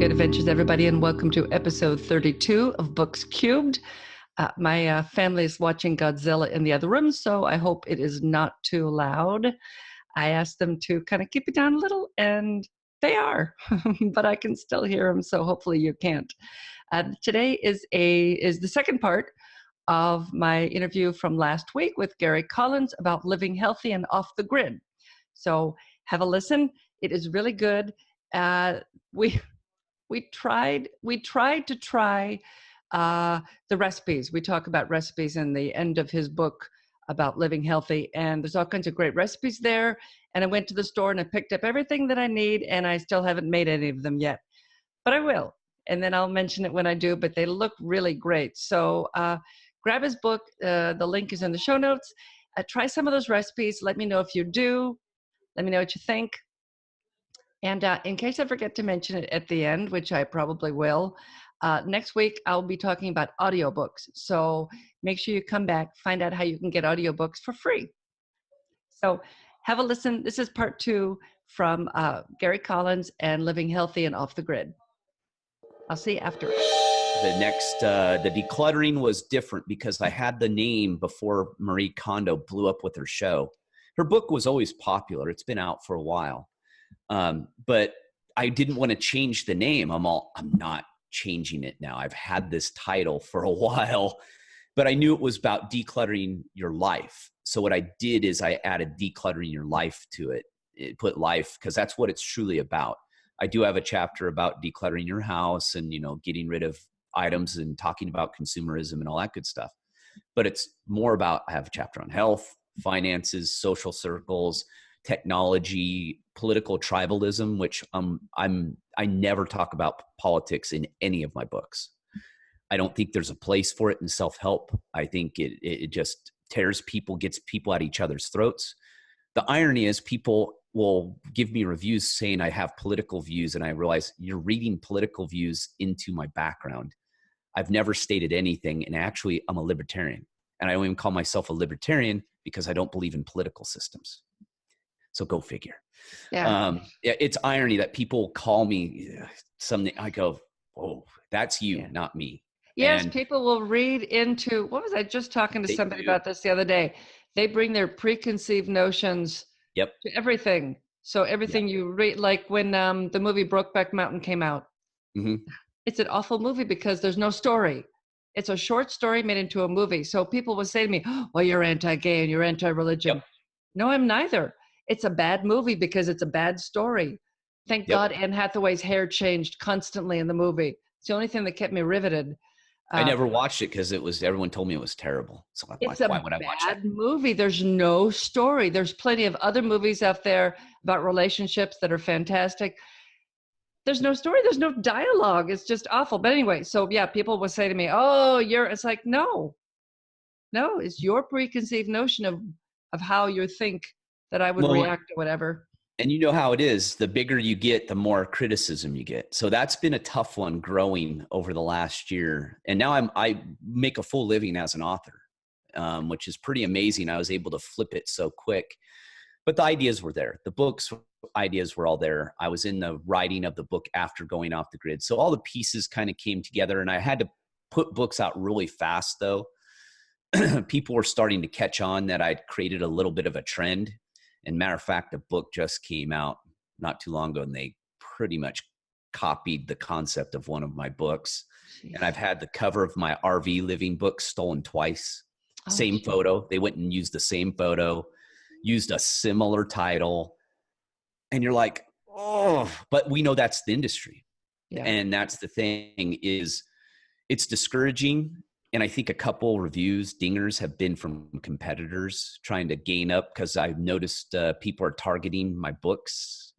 good adventures, everybody, and welcome to episode 32 of Books Cubed. My family is watching Godzilla in the other room, so I hope it is not too loud. I asked them to kind of keep it down a little, and they are, but I can still hear them, so hopefully you can't. Today is the second part of my interview from last week with Gary Collins about living healthy and off the grid. So have a listen. It is really good. We tried to try the recipes. We talk about recipes in the end of his book about living healthy, and there's all kinds of great recipes there. And I went to the store and I picked up everything that I need, and I still haven't made any of them yet, but I will. And then I'll mention it when I do, but they look really great. So grab his book. The link is in the show notes. Try some of those recipes. Let me know if you do. Let me know what you think. And in case I forget to mention it at the end, which I probably will, next week I'll be talking about audiobooks. So make sure you come back, find out how you can get audiobooks for free. So have a listen. This is part 2 from Gary Collins and Living Healthy and Off the Grid. I'll see you after. The Decluttering was different because I had the name before Marie Kondo blew up with her show. Her book was always popular. It's been out for a while. But I didn't want to change the name. I'm not changing it now. I've had this title for a while, but I knew it was about decluttering your life. So what I did is I added decluttering your life to it. Put life, because that's what it's truly about. I do have a chapter about decluttering your house and, getting rid of items and talking about consumerism and all that good stuff. But it's more about, I have a chapter on health, finances, social circles, technology, political tribalism, which I never talk about politics in any of my books. I don't think there's a place for it in self-help. I think it just tears people, gets people at each other's throats. The irony is people will give me reviews saying I have political views, and I realize you're reading political views into my background. I've never stated anything, and actually I'm a libertarian, and I don't even call myself a libertarian because I don't believe in political systems. So go figure. Yeah. It's irony that people call me something. I go, "Oh, that's you, Yeah. not me." Yes, And people will read into, what was I just talking to somebody about this the other day? They bring their preconceived notions Yep. to everything. So everything you read, like when the movie Brokeback Mountain came out, Mm-hmm. it's an awful movie because there's no story. It's a short story made into a movie. So people will say to me, "Oh, well, you're anti-gay and you're anti-religion." Yep. No, I'm neither. It's a bad movie because it's a bad story. Thank Yep. God Anne Hathaway's hair changed constantly in the movie. It's the only thing that kept me riveted. I never watched it because everyone told me it was terrible. So It's why a would I watch that? bad movie. There's no story. There's plenty of other movies out there about relationships that are fantastic. There's no story. There's no dialogue. It's just awful. But anyway, so yeah, people will say to me, "Oh, it's like, no, it's your preconceived notion of how you think that I would react or whatever." And you know how it is. The bigger you get, the more criticism you get. So that's been a tough one growing over the last year. And now I make a full living as an author, which is pretty amazing. I was able to flip it so quick. But the ideas were there. The book's ideas were all there. I was in the writing of the book after going off the grid. So all the pieces kind of came together, and I had to put books out really fast though. People were starting to catch on that I'd created a little bit of a trend. And matter of fact, the book just came out not too long ago, and they pretty much copied the concept of one of my books. Jeez. And I've had the cover of my RV living book stolen twice. Same photo. They went and used the same photo, used a similar title. And you're like, oh, but we know that's the industry. Yeah. And that's the thing, is it's discouraging. And I think a couple reviews, dingers, have been from competitors trying to gain up, because I've noticed people are targeting my books,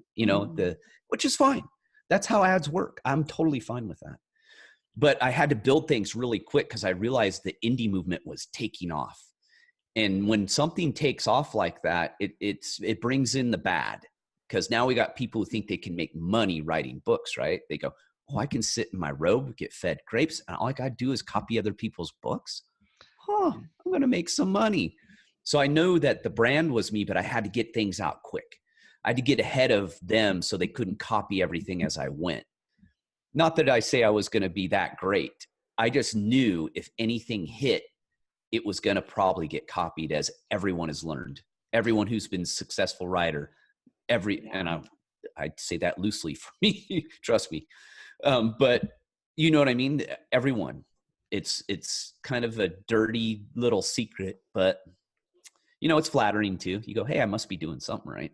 which is fine. That's how ads work. I'm totally fine with that. But I had to build things really quick because I realized the indie movement was taking off. And when something takes off like that, it brings in the bad, because now we got people who think they can make money writing books, right? They go, "Oh, I can sit in my robe, get fed grapes, and all I got to do is copy other people's books. I'm going to make some money." So I know that the brand was me, but I had to get things out quick. I had to get ahead of them so they couldn't copy everything as I went. Not that I say I was going to be that great. I just knew if anything hit, it was going to probably get copied, as everyone has learned. Everyone who's been a successful writer, and I'd say that loosely for me, trust me. But you know what I mean? Everyone, it's kind of a dirty little secret, but it's flattering too. You go, hey, I must be doing something right.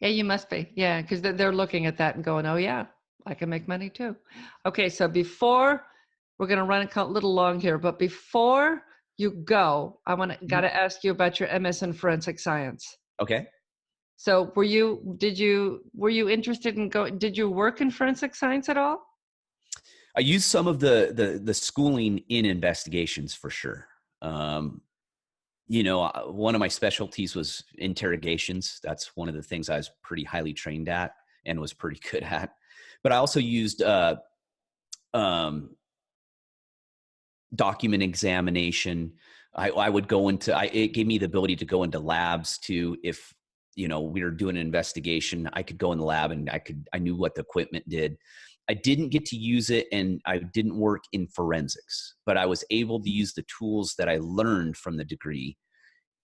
Yeah, you must be. Yeah, because they're looking at that and going, oh, yeah, I can make money too. Okay, so before we're going to run a little long here, but before you go, got to ask you about your MS in forensic science. Okay. So were you interested in did you work in forensic science at all? I used some of the schooling in investigations for sure. One of my specialties was interrogations. That's one of the things I was pretty highly trained at and was pretty good at. But I also used document examination. I would go into, it gave me the ability to go into labs too. If, we were doing an investigation, I could go in the lab and I knew what the equipment did. I didn't get to use it, and I didn't work in forensics, but I was able to use the tools that I learned from the degree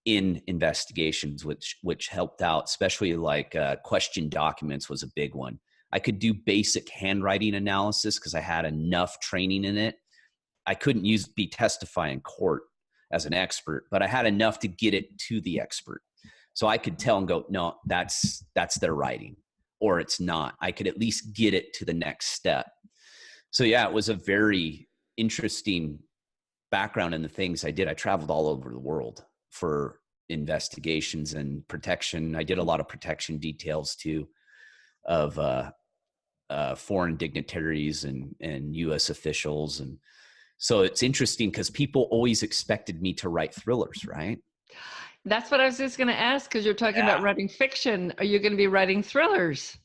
in investigations, which helped out, especially like question documents was a big one. I could do basic handwriting analysis because I had enough training in it. I couldn't be testify in court as an expert, but I had enough to get it to the expert. So I could tell and go, no, that's their writing, or it's not. I could at least get it to the next step. So yeah, it was a very interesting background in the things I did. I traveled all over the world for investigations and protection. I did a lot of protection details too of foreign dignitaries and U.S. officials. And so it's interesting because people always expected me to write thrillers, right? That's what I was just going to ask, because you're talking about writing fiction. Are you going to be writing thrillers?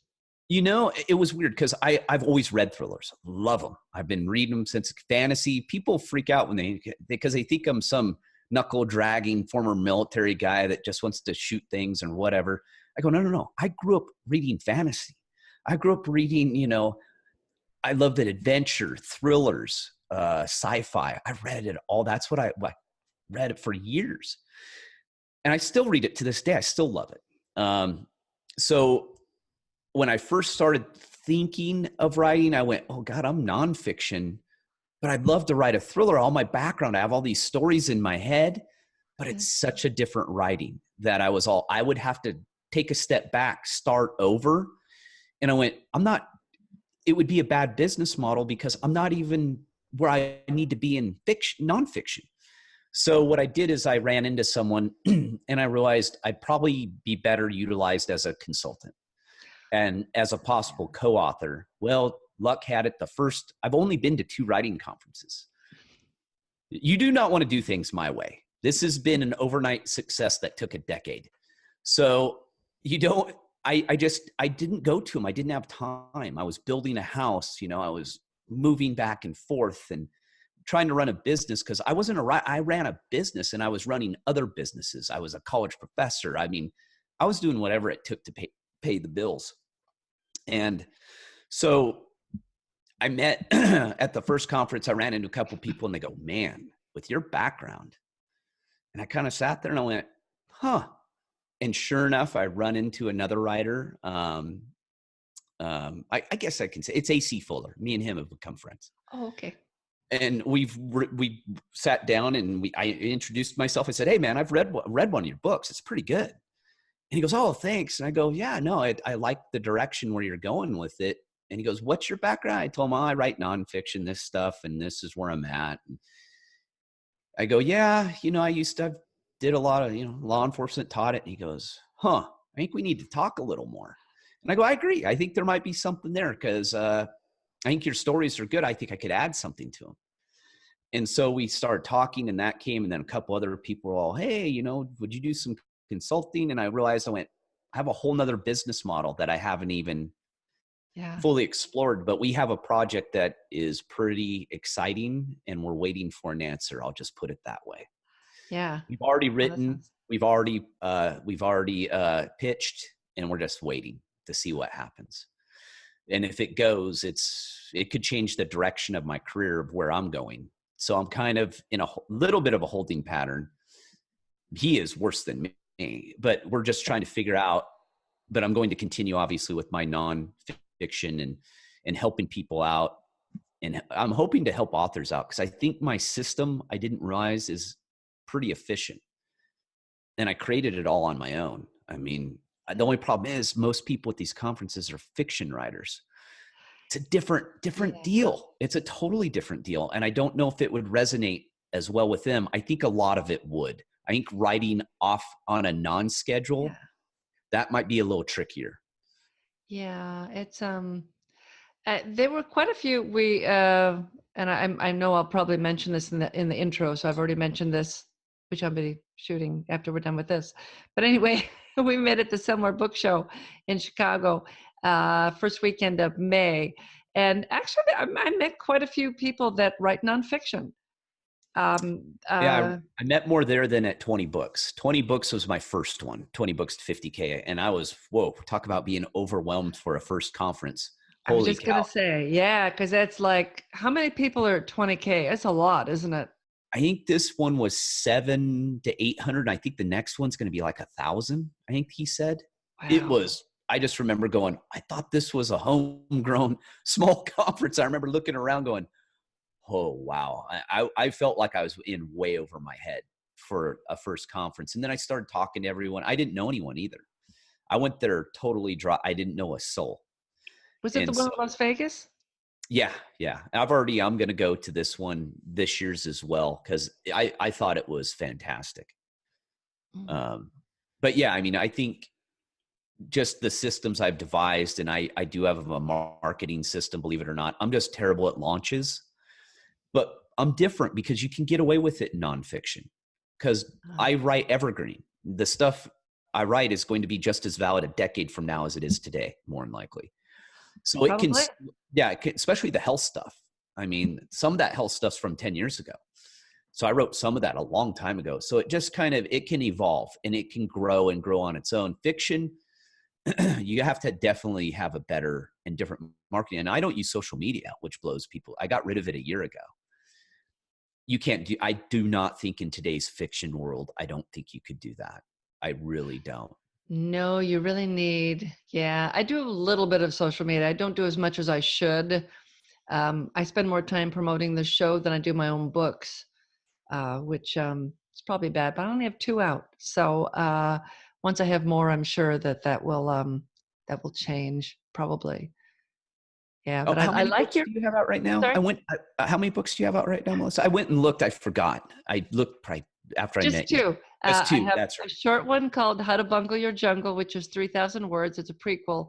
It was weird because I've always read thrillers. Love them. I've been reading them since fantasy. People freak out because they think I'm some knuckle dragging former military guy that just wants to shoot things and whatever. I go, no. I grew up reading fantasy. I grew up reading, I loved it, adventure, thrillers, sci-fi. I read it all. That's what I read it for years. And I still read it to this day. I still love it. So when I first started thinking of writing, I went, oh God, I'm nonfiction, but I'd love to write a thriller. All my background, I have all these stories in my head, but it's such a different writing that I would have to take a step back, start over. And I went, it would be a bad business model because I'm not even where I need to be in nonfiction. So what I did is I ran into someone and I realized I'd probably be better utilized as a consultant and as a possible co-author. Well, luck had it. I've only been to 2 writing conferences. You do not want to do things my way. This has been an overnight success that took a decade. So I didn't go to them. I didn't have time. I was building a house, I was moving back and forth and trying to run a business because I ran a business and I was running other businesses. I was a college professor. I mean, I was doing whatever it took to pay the bills. And so I met at the first conference, I ran into a couple of people and they go, man, with your background. And I kind of sat there and I went, huh. And sure enough, I run into another writer. I guess I can say it's AC Fuller. Me and him have become friends. Oh, okay. And we sat down and I introduced myself. I said, hey man, I've read one of your books. It's pretty good. And he goes, oh, thanks. And I go, yeah, no, I like the direction where you're going with it. And he goes, what's your background? I told him, I write nonfiction, this stuff, and this is where I'm at. And I go, yeah, I did a lot of, law enforcement, taught it. And he goes, I think we need to talk a little more. And I go, I agree. I think there might be something there because I think your stories are good. I think I could add something to them. And so we started talking and that came. And then a couple other people were all, hey, would you do some consulting? And I realized I have a whole nother business model that I haven't even fully explored, but we have a project that is pretty exciting and we're waiting for an answer. I'll just put it that way. Yeah. We've already written, we've already pitched, and we're just waiting to see what happens. And if it goes, it could change the direction of my career of where I'm going. So I'm kind of in a little bit of a holding pattern. He is worse than me, but we're just trying to figure out, but I'm going to continue obviously with my nonfiction and helping people out. And I'm hoping to help authors out because I think my system, I didn't realize, is pretty efficient. And I created it all on my own. I mean, the only problem is most people at these conferences are fiction writers. It's a different Yeah. deal. It's a totally different deal. And I don't know if it would resonate as well with them. I think a lot of it would. I think writing off on a non-schedule, Yeah. that might be a little trickier. Yeah. It's there were quite a few. And I know I'll probably mention this in the intro, so I've already mentioned this, which I'm going to be shooting after we're done with this. But anyway, we met at the Similar Book Show in Chicago, first weekend of May, and actually I met quite a few people that write nonfiction. Yeah, I met more there than at 20 Books. 20 Books was my first one, 20 Books to 50K. And I was, whoa, talk about being overwhelmed for a first conference. I was Holy just gonna cow. say, yeah, because that's like, how many people are at 20K? That's a lot, isn't it? I think this one was 700 to 800. I think the next one's going to be like 1,000. I think he said it Wow. was. I just remember going, I thought this was a homegrown small conference. I remember looking around going, oh, wow. I felt like I was in way over my head for a first conference. And then I started talking to everyone. I didn't know anyone either. I went there totally dry. I didn't know a soul. Was it the And one so, in Las Vegas? yeah. I'm going to go to this one this year's as well because I thought it was fantastic. Mm. Um, but yeah, I mean, I think just the systems I've devised, and I do have a marketing system, believe it or not. I'm just terrible at launches, but I'm different because you can get away with it in nonfiction because Ah, I write evergreen. The stuff I write is going to be just as valid a decade from now as it is today, more than likely. So it can, probably. yeah, it can, especially the health stuff. I mean, some of that health stuff's from 10 years ago. So I wrote some of that a long time ago. So it just kind of, it can evolve and it can grow and grow on its own. Fiction, you have to definitely have a better and different marketing. And I don't use social media, which blows people. I got rid of it a year ago. You can't do, I do not think in today's fiction world, I don't think you could do that. I really don't. No, you really need, yeah. I do a little bit of social media. I don't do as much as I should. I spend more time promoting the show than I do my own books, which is probably bad, but I only have 2 out. So once I have more, I'm sure that will change probably. Yeah, Oh, but how I many like books your, do you have out right now? sorry, How many books do you have out right now, Melissa? I went and looked. I forgot. I looked probably after I just met you. 2. Just I two. have That's a right. short one called How to Bungle Your Jungle, which is 3,000 words. It's a prequel.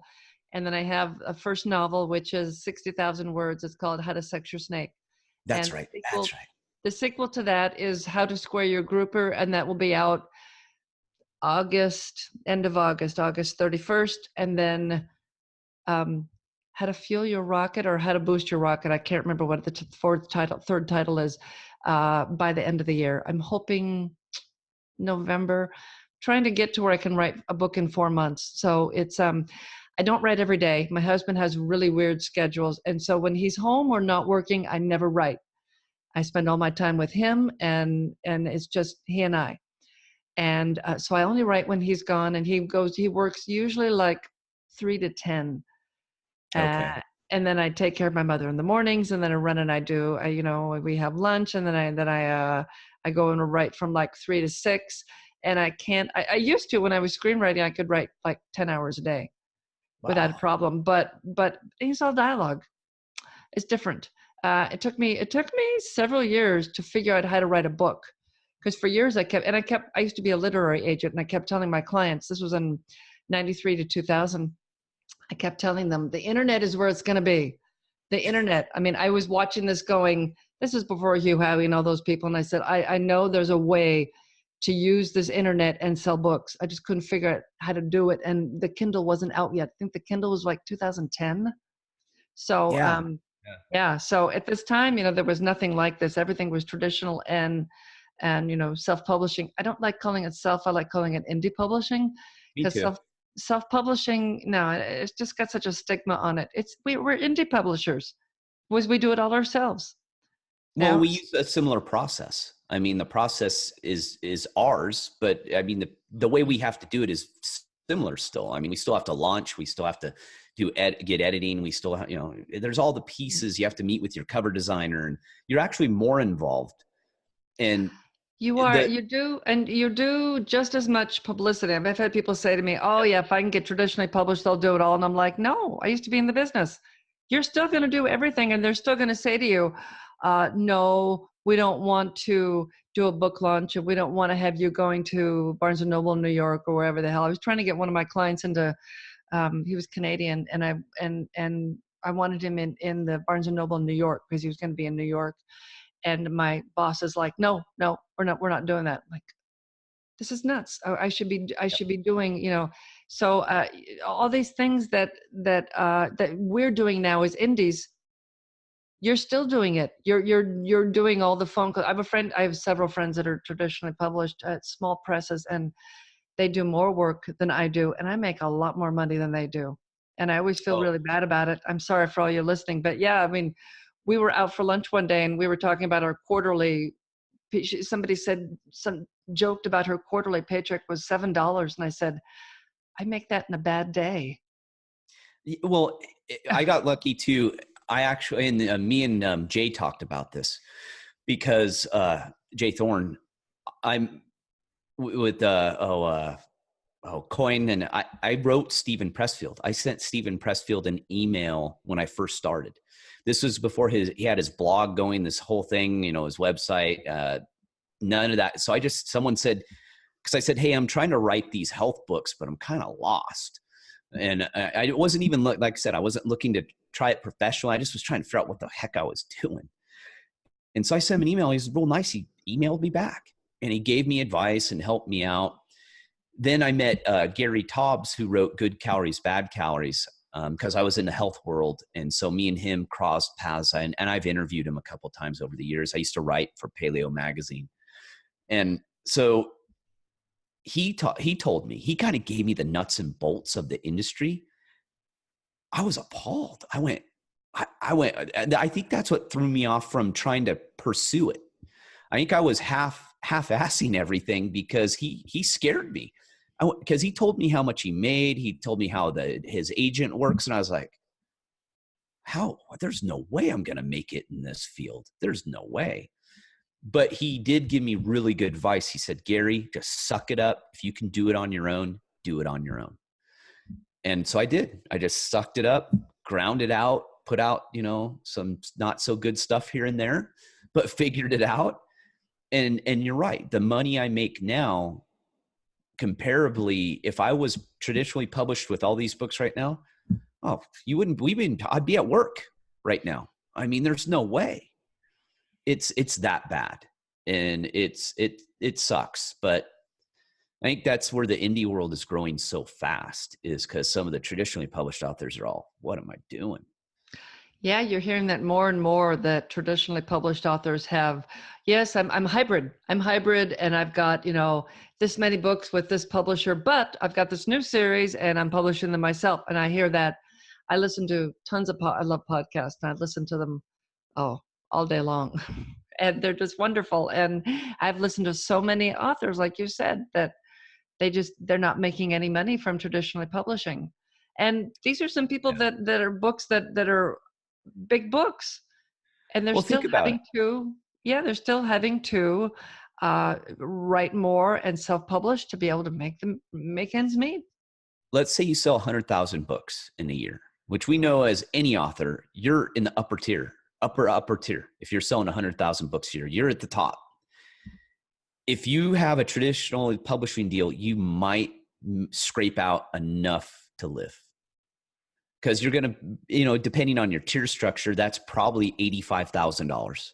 And then I have a first novel, which is 60,000 words. It's called How to Sex Your Snake. That's And right. That's right. the sequel to that is How to Square Your Grouper, and that will be out end of August 31st. And then How to Fuel Your Rocket or How to Boost Your Rocket. I can't remember what the third title is by the end of the year. I'm hoping November, trying to get to where I can write a book in 4 months. So it's I don't write every day. My husband has really weird schedules, and so when he's home or not working, I never write. I spend all my time with him, and it's just he and I. And so I only write when he's gone, and he works usually like 3 to 10. Okay. Uh, and then I take care of my mother in the mornings, and then I run and we have lunch, and I go and write from like 3 to 6. And I can't. I used to when I was screenwriting, I could write like 10 hours a day without a Wow. problem. But it's all dialogue. It's different. It took me several years to figure out how to write a book, because for years I used to be a literary agent, and I kept telling my clients, this was in 93 to 2000. I kept telling them the internet is where it's going to be. The internet. I mean, I was watching this going, this is before Hugh Howey and all those people. And I said, I know there's a way to use this internet and sell books. I just couldn't figure out how to do it. And the Kindle wasn't out yet. I think the Kindle was like 2010. So, Yeah. Yeah. yeah. So at this time, there was nothing like this. Everything was traditional and self-publishing. I don't like calling it self. I like calling it indie publishing, Me because too. self-publishing, no, it's just got such a stigma on it. We're indie publishers. We do it all ourselves. Well, Now, we use a similar process. I mean, the process is ours, but I mean, the way we have to do it is similar still. I mean, we still have to launch. We still have to get editing. We still have, there's all the pieces. You have to meet with your cover designer, and you're actually more involved. And you do, and you do just as much publicity. I've had people say to me, oh yeah, if I can get traditionally published, they'll do it all. And I'm like, no, I used to be in the business. You're still going to do everything. And they're still going to say to you, no, we don't want to do a book launch, and we don't want to have you going to Barnes and Noble in New York or wherever the hell. I was trying to get one of my clients into, he was Canadian, and I wanted him in the Barnes and Noble in New York because he was going to be in New York. And my boss is like, no, we're not doing that. I'm like, this is nuts. I should be doing, so all these things that we're doing now as indies, you're still doing it. You're doing all the phone calls. I have several friends that are traditionally published at small presses, and they do more work than I do, and I make a lot more money than they do. And I always feel really bad about it. I'm sorry for all you listening, but yeah, I mean, we were out for lunch one day and we were talking about our quarterly. Somebody joked about her quarterly paycheck was $7, and I said, I make that in a bad day. Well, I got lucky too. I actually, and me and Jay talked about this because Jay Thorne, I'm with Coin, and I wrote Stephen Pressfield. I sent Stephen Pressfield an email when I first started. This was before he had his blog going, this whole thing, his website, none of that. So someone said, because I said, hey, I'm trying to write these health books, but I'm kind of lost. And I wasn't even, like I said, I wasn't looking to try it professionally. I just was trying to figure out what the heck I was doing. And so I sent him an email. He was real nice. He emailed me back and he gave me advice and helped me out. Then I met Gary Taubes, who wrote Good Calories, Bad Calories, because I was in the health world. And so me and him crossed paths, and I've interviewed him a couple of times over the years. I used to write for Paleo Magazine. And so he told me, he kind of gave me the nuts and bolts of the industry. I was appalled. I went, I think that's what threw me off from trying to pursue it. I think I was half-assing everything because he scared me. Because he told me how much he made. He told me how his agent works. And I was like, there's no way I'm going to make it in this field. There's no way. But he did give me really good advice. He said, Gary, just suck it up. If you can do it on your own, do it on your own. And so I did. I just sucked it up, ground it out, put out, some not so good stuff here and there, but figured it out. And you're right. The money I make now, comparably, if I was traditionally published with all these books right now, I'd be at work right now. I mean, there's no way. It's that bad. And it sucks. But I think that's where the indie world is growing so fast, is because some of the traditionally published authors are all, what am I doing? Yeah, you're hearing that more and more, that traditionally published authors have, yes, I'm hybrid. I'm hybrid, and I've got, this many books with this publisher, but I've got this new series and I'm publishing them myself. And I hear that. I listen to tons of I love podcasts, and I listen to them all day long. And they're just wonderful. And I've listened to so many authors, like you said, that they're not making any money from traditionally publishing. And these are some people that are books that are big books, and they're still having to write more and self-publish to be able to make ends meet. Let's say you sell 100,000 books in a year, which we know as any author, you're in the upper tier. If you're selling 100,000 books a year, you're at the top. If you have a traditional publishing deal, you might scrape out enough to live. Because you're going to, depending on your tier structure, that's probably $85,000.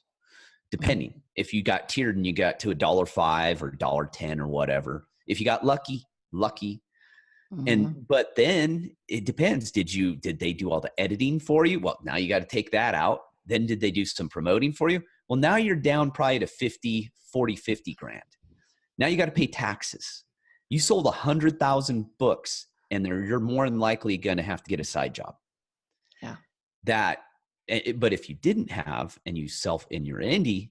Depending if you got tiered and you got to $1.05 or $1.10 or whatever. If you got lucky. Mm-hmm. But then it depends. Did they do all the editing for you? Well, now you got to take that out. Then did they do some promoting for you? Well, now you're down probably to 50 grand. Now you got to pay taxes. You sold 100,000 books and you're more than likely going to have to get a side job. Yeah. But if you didn't have, and you in your indie,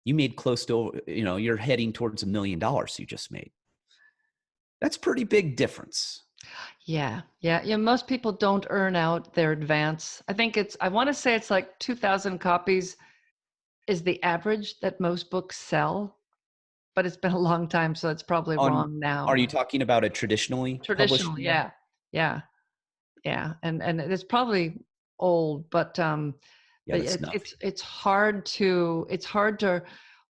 you made close to, you're heading towards $1 million you just made. That's pretty big difference. Yeah. Yeah. Most people don't earn out their advance. I want to say it's like 2,000 copies is the average that most books sell, but it's been a long time, so it's probably wrong Are now. you talking about a traditionally published deal? Yeah. Yeah. Yeah. And it's probably old, but Yeah, that's nothing. it's hard to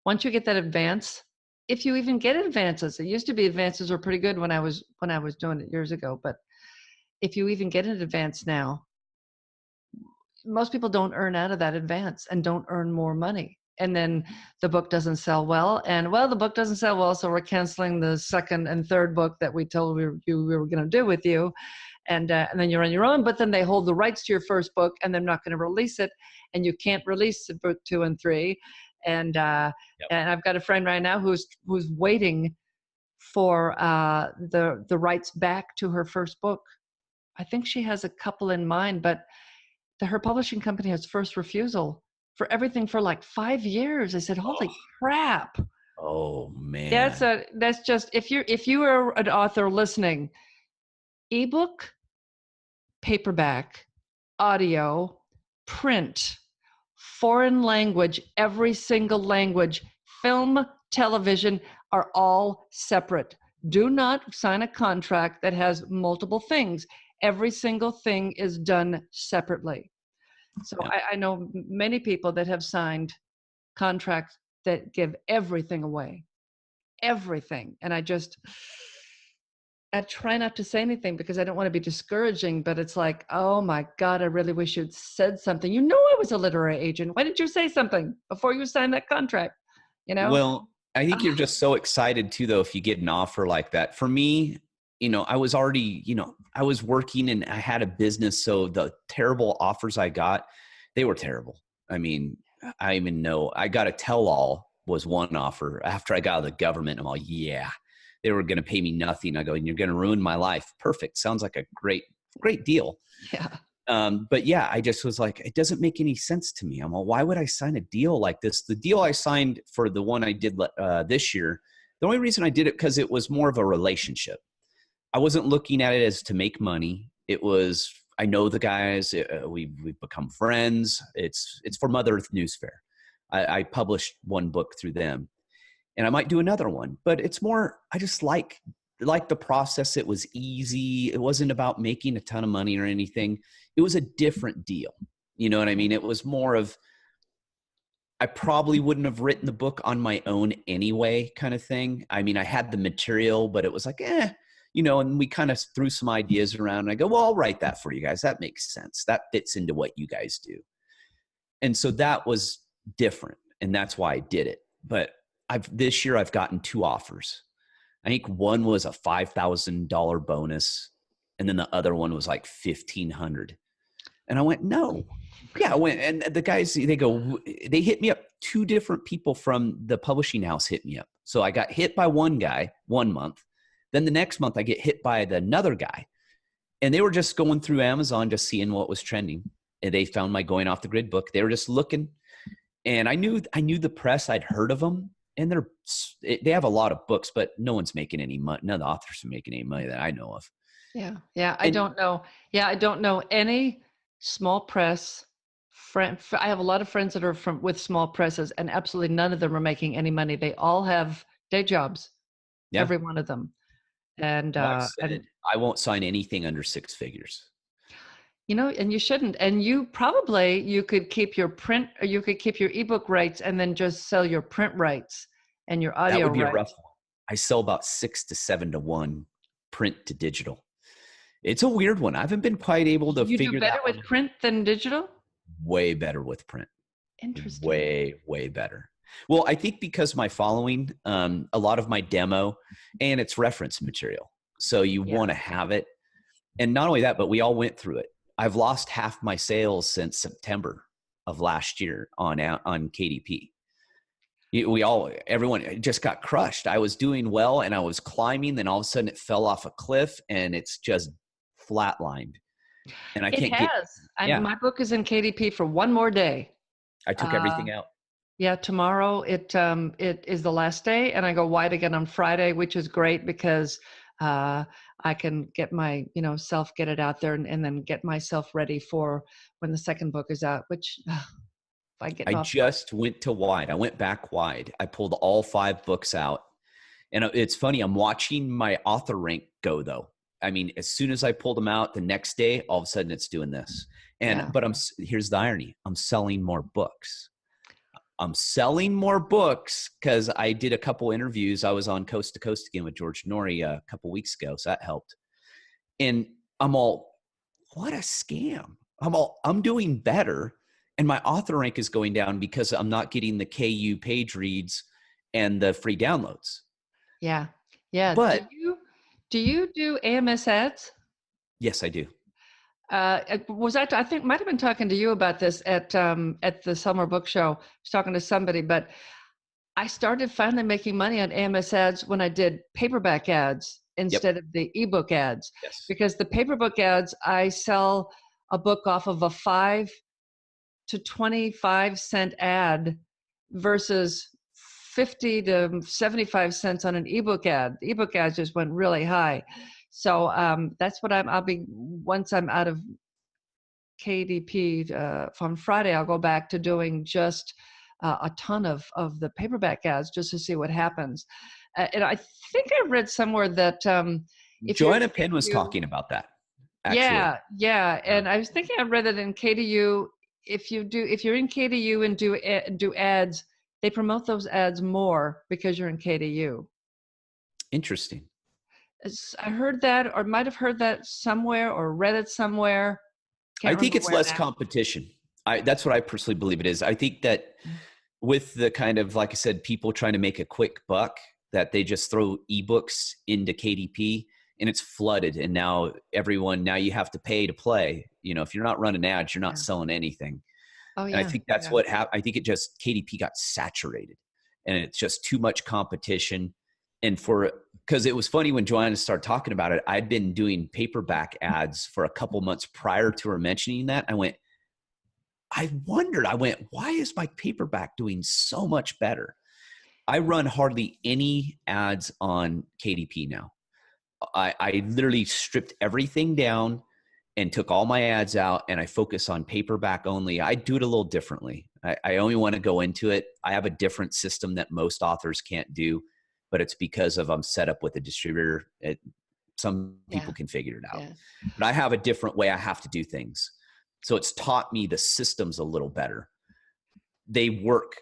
once you get that advance, if you even get advances. It used to be advances were pretty good when I was doing it years ago, but if you even get an advance now, most people don't earn out of that advance and don't earn more money. And then the book doesn't sell well, the book doesn't sell well, so we're canceling the second and third book that we told we were going to do with you. And then you're on your own, but then they hold the rights to your first book and they're not going to release it, and you can't release the book 2 and 3. And and I've got a friend right now who's waiting for the rights back to her first book. I think she has a couple in mind, but her publishing company has first refusal for everything for like 5 years. I said, holy crap. Oh man. That's just, if you are an author listening, ebook, paperback, audio, print, foreign language, every single language, film, television are all separate. Do not sign a contract that has multiple things. Every single thing is done separately. So I know many people that have signed contracts that give everything away, everything. And I try not to say anything because I don't want to be discouraging, but it's like, oh my God, I really wish you'd said something. I was a literary agent. Why didn't you say something before you signed that contract? Well, I think you're just so excited too, though, if you get an offer like that. For me, I was already, I was working and I had a business. So the terrible offers I got, they were terrible. I mean, I even know I got a tell-all was one offer after I got out of the government. I'm all, yeah, they were going to pay me nothing. I go, and you're going to ruin my life. Perfect. Sounds like a great deal. Yeah. But yeah, I just was like, it doesn't make any sense to me. I'm like, why would I sign a deal like this? The deal I signed for the one I did this year, the only reason I did it because it was more of a relationship. I wasn't looking at it as to make money. It was, I know the guys, we've become friends. It's for Mother Earth News Fair. I published one book through them, and I might do another one, but it's more, I just like the process. It was easy. It wasn't about making a ton of money or anything. It was a different deal. You know what I mean? It was more of, I probably wouldn't have written the book on my own anyway, kind of thing. I mean, I had the material, but it was like, and we kind of threw some ideas around, and I go, well, I'll write that for you guys. That makes sense. That fits into what you guys do. And so that was different. And that's why I did it. But this year I've gotten 2 offers. I think one was a $5,000 bonus, and then the other one was like $1,500. And I went, no. Yeah, I went, and the guys, they hit me up. 2 different people from the publishing house hit me up. So I got hit by one guy 1 month. Then the next month I get hit by another guy. And they were just going through Amazon, just seeing what was trending. And they found my Going Off the Grid book. They were just looking. And I knew the press. I'd heard of them. And they have a lot of books, but no one's making any money. None of the authors are making any money that I know of. Yeah. Yeah. I don't know. Yeah. I don't know any small press friend. I have a lot of friends that are with small presses, and absolutely none of them are making any money. They all have day jobs. Yeah. Every one of them. And, and I won't sign anything under 6 figures. And you shouldn't. And you could keep your print, or you could keep your ebook rights and then just sell your print rights and your audio rights. That would be a rough one. I sell about 6 to 7 to 1 print to digital. It's a weird one. I haven't been quite able to figure that out. You do better with print than digital? Way better with print. Interesting. Way, way better. Well, I think because my following, a lot of my demo, and it's reference material. So you want to have it. And not only that, but we all went through it. I've lost half my sales since September of last year on KDP. Everyone just got crushed. I was doing well and I was climbing, then all of a sudden it fell off a cliff, and it's just flatlined, and I It can't get. has. Yeah, My book is in KDP for one more day. I took Uh, everything out. yeah, tomorrow it is the last day, and I go wide again on Friday, which is great because uh, I can get my get it out there and then get myself ready for when the second book is out. Which if I get I off. just went to wide. I went back wide. I pulled all 5 books out. And it's funny, I'm watching my author rank go though. I mean, as soon as I pulled them out the next day, all of a sudden it's doing this. Yeah, But here's the irony. I'm selling more books. I'm selling more books because I did a couple interviews. I was on Coast to Coast again with George Norrie a couple weeks ago. So that helped. And I'm all, what a scam. I'm doing better. And my author rank is going down because I'm not getting the KU page reads and the free downloads. yeah, yeah. But Do you do AMS ads? yes, I do. I think might have been talking to you about this at the summer book show. I was talking to somebody, but I started finally making money on AMS ads when I did paperback ads Yep. instead of the ebook ads. Yes. Because the paperback ads, I sell a book off of a 5 to 25 cent ad versus 50 to 75 cents on an ebook ad. The ebook ads just went really high. So that's what I'll be, once I'm out of KDP from Friday, I'll go back to doing just a ton of the paperback ads just to see what happens. And I think I read somewhere that if you're Joanna Penn was KDU, talking about that, actually. yeah, and I was thinking I read it in KDU. If you're in KDU and do ads, they promote those ads more because you're in KDU. Interesting. I heard that, or might have heard that somewhere, or read it somewhere. I Can't think remember it's where less now. competition. That's what I personally believe it is. I think that with the kind of, like I said, people trying to make a quick buck, that they just throw ebooks into KDP and it's flooded. And now you have to pay to play. If you're not running ads, you're not Yeah. selling anything. Oh And I yeah. think that's Yeah. what happened. I think KDP got saturated and it's just too much competition. And because it was funny when Joanna started talking about it, I'd been doing paperback ads for a couple months prior to her mentioning that. I went, why is my paperback doing so much better? I run hardly any ads on KDP now. I literally stripped everything down and took all my ads out, and I focus on paperback only. I do it a little differently. I only want to go into it. I have a different system that most authors can't do, but it's because I'm set up with a distributor. Some people can figure it out, Yeah. but I have a different way I have to do things. So it's taught me the systems a little better. They work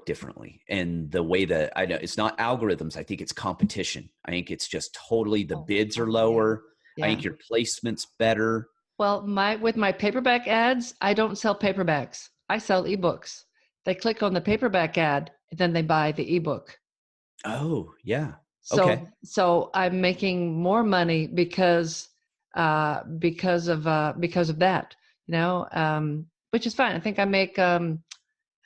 differently. And the way that I know, it's not algorithms. I think it's competition. I think it's just totally, the bids are lower. I Yeah. think your placement's better. Well, with my paperback ads, I don't sell paperbacks. I sell ebooks. They click on the paperback ad, and then they buy the ebook. Oh, yeah. Okay. So I'm making more money because of that, which is fine. I think I make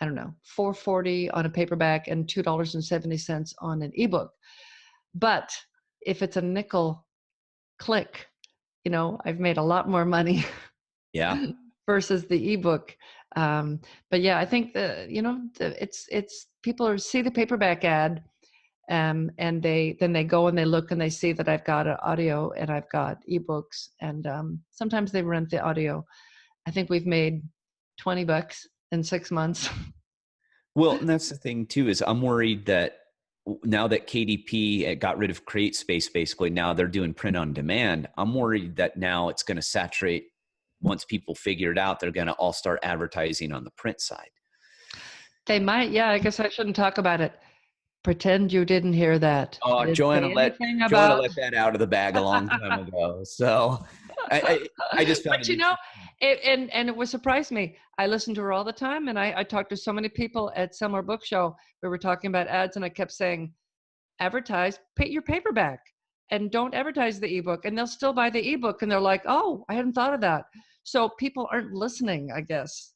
I don't know, $4.40 on a paperback and $2.70 on an ebook. But if it's a nickel click, I've made a lot more money Yeah. versus the ebook. But yeah, I think it's people see the paperback ad, and then they go and they look and they see that I've got an audio and I've got ebooks, and sometimes they rent the audio. I think we've made $20 in 6 months. Well, and that's the thing too, is I'm worried that now that KDP got rid of Create Space, basically now they're doing print on demand. I'm worried that now it's going to saturate. Once people figure it out, they're going to all start advertising on the print side. They might. Yeah, I guess I shouldn't talk about it. Pretend you didn't hear that. I Oh, didn't say anything Joanna about. let that out of the bag a long time ago. So I just found But it interesting. it would surprise me. I listen to her all the time, and I talked to so many people at Summer Book Show. We were talking about ads, and I kept saying, advertise, pay your paperback, and don't advertise the ebook, and they'll still buy the ebook, and they're like, oh, I hadn't thought of that. So people aren't listening, I guess.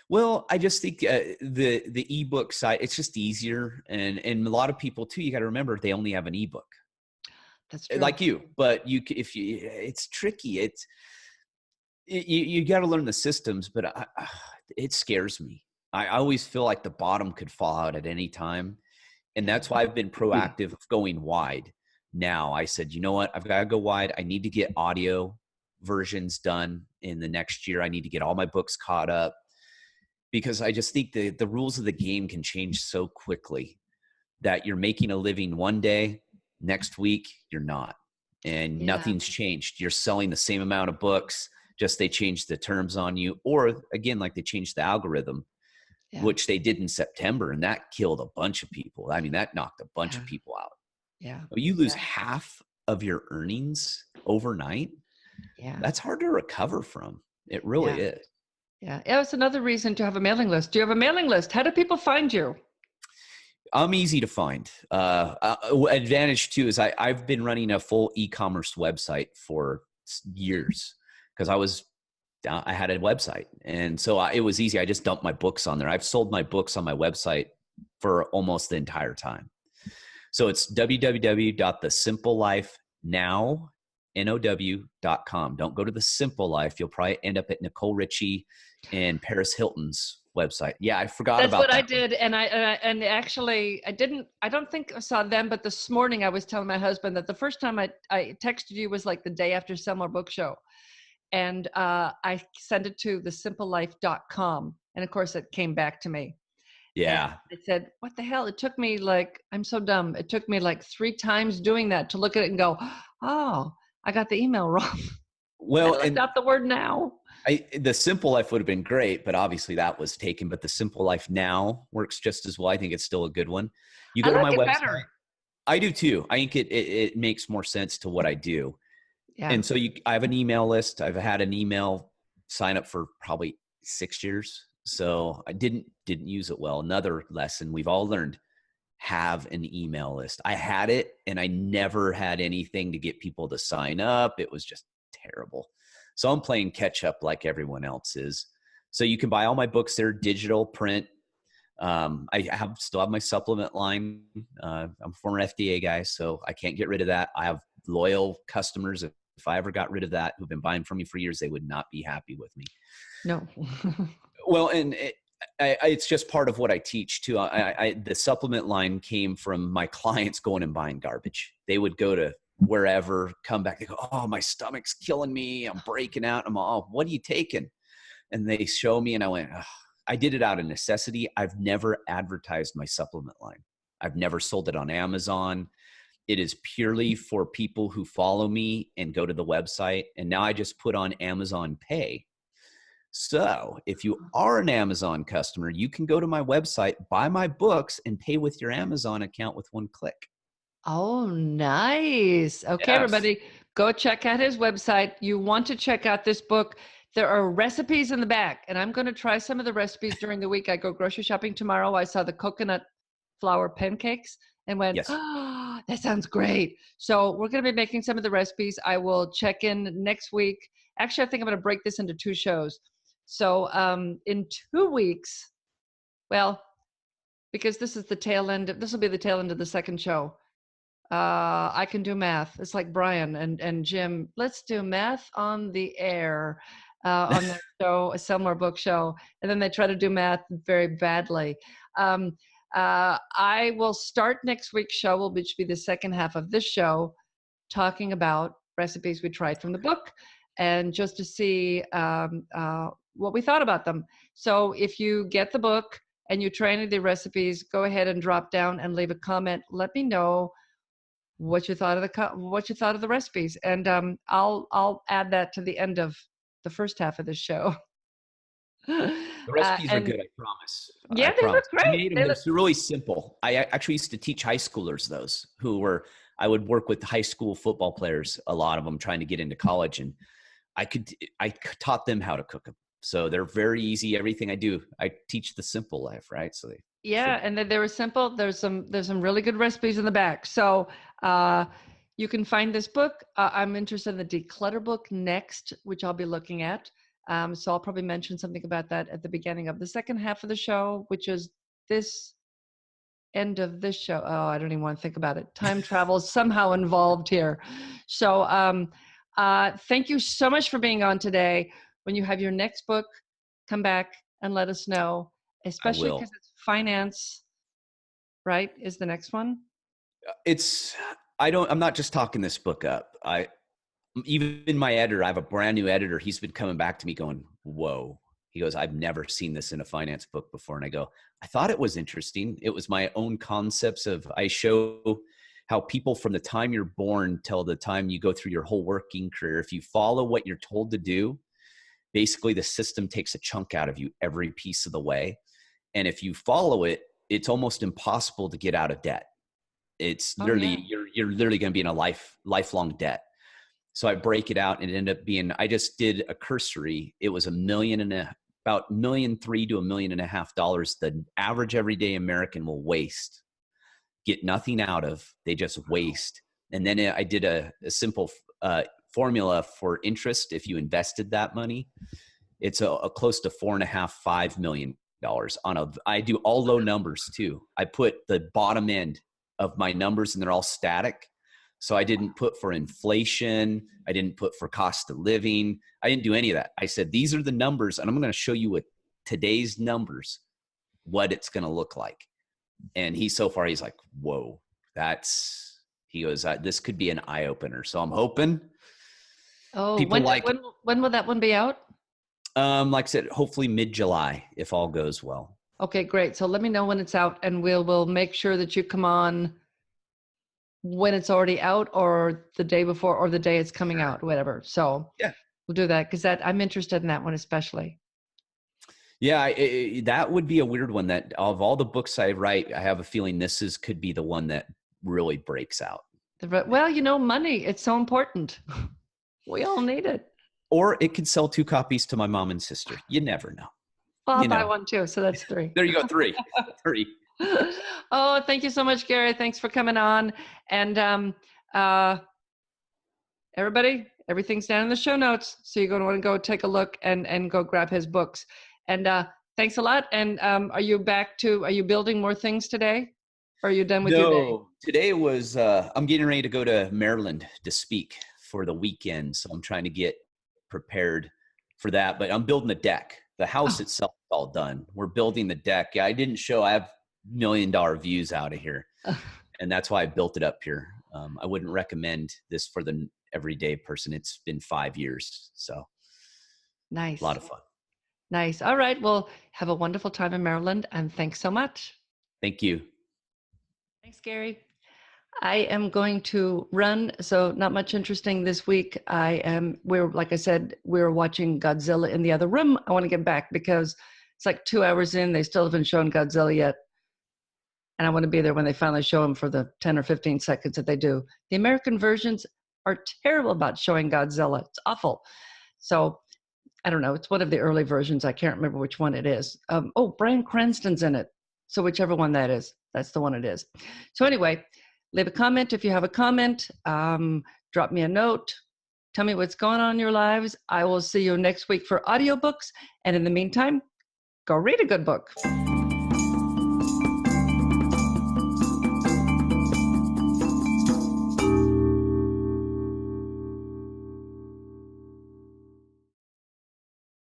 Well, I just think the ebook side, it's just easier, and a lot of people too. You got to remember they only have an ebook. That's true. like you, but it's tricky. You got to learn the systems, but it scares me. I always feel like the bottom could fall out at any time. And Yeah. that's why I've been proactive of going wide. Now I said, you know what? I've got to go wide. I need to get audio versions done in the next year. I need to get all my books caught up because I just think the rules of the game can change so quickly that you're making a living one day, next week, you're not. And Yeah. nothing's changed. You're selling the same amount of books, just they changed the terms on you. Or again, like they changed the algorithm, Yeah. which they did in September, and that killed a bunch of people. I mean, that knocked a bunch Yeah. of people out. Yeah. You lose Yeah. half of your earnings overnight. Yeah. That's hard to recover from. It really Yeah. is. Yeah. Yeah. It's another reason to have a mailing list. Do you have a mailing list? How do people find you? I'm easy to find. Advantage too is I've been running a full e-commerce website for years because I had a website, and so it was easy. I just dumped my books on there. I've sold my books on my website for almost the entire time. So it's www.thesimplelifenow.com. Don't go to The Simple Life. You'll probably end up at Nicole Richie and Paris Hilton's website. Yeah, I forgot That's about what I that one. did, and actually, I don't think I saw them, but this morning I was telling my husband that the first time I texted you was like the day after Sell More Book Show, and I sent it to thesimplelife.com, and of course it came back to me, and Yeah. I said, "What the hell?" It took me like I'm so dumb. It took me like 3 times doing that to look at it and go, "Oh, I got the email wrong." I Well, left and out the word now. The Simple Life would have been great, but obviously that was taken. But the Simple Life Now works just as well. I think it's still a good one. You I go to like my it website. better. I do too. I think it makes more sense to what I do. Yeah. And so I have an email list. I've had an email sign up for probably 6 years. So I didn't use it well. Another lesson we've all learned: have an email list. I had it and I never had anything to get people to sign up. It was just terrible. So I'm playing catch up like everyone else is. So you can buy all my books there, digital, print. Still have my supplement line. I'm a former FDA guy, so I can't get rid of that. I have loyal customers. If I ever got rid of that, who've been buying from me for years, they would not be happy with me. No. Well, and it's just part of what I teach too. The supplement line came from my clients going and buying garbage. They would go to wherever, come back, they go, "Oh, my stomach's killing me. I'm breaking out." I'm all, "Oh, what are you taking?" And they show me, and I went, "Oh." I did it out of necessity. I've never advertised my supplement line. I've never sold it on Amazon. It is purely for people who follow me and go to the website. And now I just put on Amazon Pay. So if you are an Amazon customer, you can go to my website, buy my books, and pay with your Amazon account with one click. Oh, nice. Okay, Yes. everybody, go check out his website. You want to check out this book. There are recipes in the back, and I'm going to try some of the recipes during the week. I go grocery shopping tomorrow. I saw the coconut flour pancakes and went, Yes. "Oh, that sounds great." So we're going to be making some of the recipes. I will check in next week. Actually, I think I'm going to break this into 2 shows. So in 2 weeks, well, because this is the tail end, this will be the tail end of the second show. I can do math. It's like Brian and Jim. Let's do math on the air on their show, a Sell More Book Show, and then they try to do math very badly. Um, I will start next week's show, which will be the second half of this show, talking about recipes we tried from the book, and just to see what we thought about them. So if you get the book and you try any of the recipes, go ahead and drop down and leave a comment. Let me know what you thought of the recipes, and I'll add that to the end of the first half of the show. The recipes are And good, I promise. I yeah, they look promise. I great. made them. They They're look really simple. I actually used to teach high schoolers those I would work with high school football players, a lot of them trying to get into college. And I taught them how to cook them. So they're very easy. Everything I do, I teach the simple life, right? So they yeah, should. and they were simple. There's some really good recipes in the back. So uh, you can find this book. I'm interested in the declutter book next, which I'll be looking at. So I'll probably mention something about that at the beginning of the second half of the show, which is this end of this show. Oh, I don't even want to think about it. Time travel is somehow involved here. So thank you so much for being on today. When you have your next book, come back and let us know, I especially will. because it's finance, right? Is the next one? I'm not just talking this book up. Even my editor, I have a brand new editor. He's been coming back to me going, whoa. He goes, I've never seen this in a finance book before. And I go, I thought it was interesting. It was my own concepts of, I show how people from the time you're born till the time you go through your whole working career, if you follow what you're told to do, basically the system takes a chunk out of you every piece of the way. And if you follow it, it's almost impossible to get out of debt. It's literally, you're literally going to be in a lifelong debt. So I break it out and it ended up being, I just did a cursory. It was about $1.3 million to $1.5 million. The average everyday American will waste, get nothing out of, they just waste. And then I did a simple formula for interest. If you invested that money, it's a close to $4.5 million, $5 million I do all low numbers too. I put the bottom end of my numbers and they're all static. So I didn't put for inflation. I didn't put for cost of living. I didn't do any of that. I said, these are the numbers and I'm going to show you with today's numbers, what it's going to look like. And he's like, whoa, he goes, this could be an eye opener. So I'm hoping people when will that one be out? Like I said, hopefully mid-July, if all goes well. Okay, great. So let me know when it's out and we'll make sure that you come on when it's already out or the day before or the day it's coming out, whatever. So yeah, we'll do that because I'm interested in that one especially. Yeah, that would be a weird one. That of all the books I write, I have a feeling could be the one that really breaks out. Well, money, it's so important. We all need it. Or it could sell 2 copies to my mom and sister. You never know. Well, I'll buy one too. So that's 3. There you go, 3. 3. Oh, thank you so much, Gary. Thanks for coming on. And everybody, everything's down in the show notes. So you're going to want to go take a look and go grab his books. And thanks a lot. And are you building more things today? Or are you done with your day? No, today was, I'm getting ready to go to Maryland to speak for the weekend. So I'm trying to get prepared for that, but I'm building the deck. The house itself is all done. We're building the deck. Yeah, I have $1 million views out of here. And that's why I built it up here. I wouldn't recommend this for the everyday person. It's been 5 years. So nice. A lot of fun. Nice. All right. Well, have a wonderful time in Maryland. And thanks so much. Thank you. Thanks, Gary. I am going to run, so not much interesting this week. Like I said, we're watching Godzilla in the other room. I want to get back because it's like 2 hours in, they still haven't shown Godzilla yet. And I want to be there when they finally show him for the 10 or 15 seconds that they do. The American versions are terrible about showing Godzilla. It's awful. So I don't know. It's one of the early versions. I can't remember which one it is. Bryan Cranston's in it. So whichever one that is, that's the one it is. So anyway, leave a comment if you have a comment. Drop me a note. Tell me what's going on in your lives. I will see you next week for audiobooks. And in the meantime, go read a good book.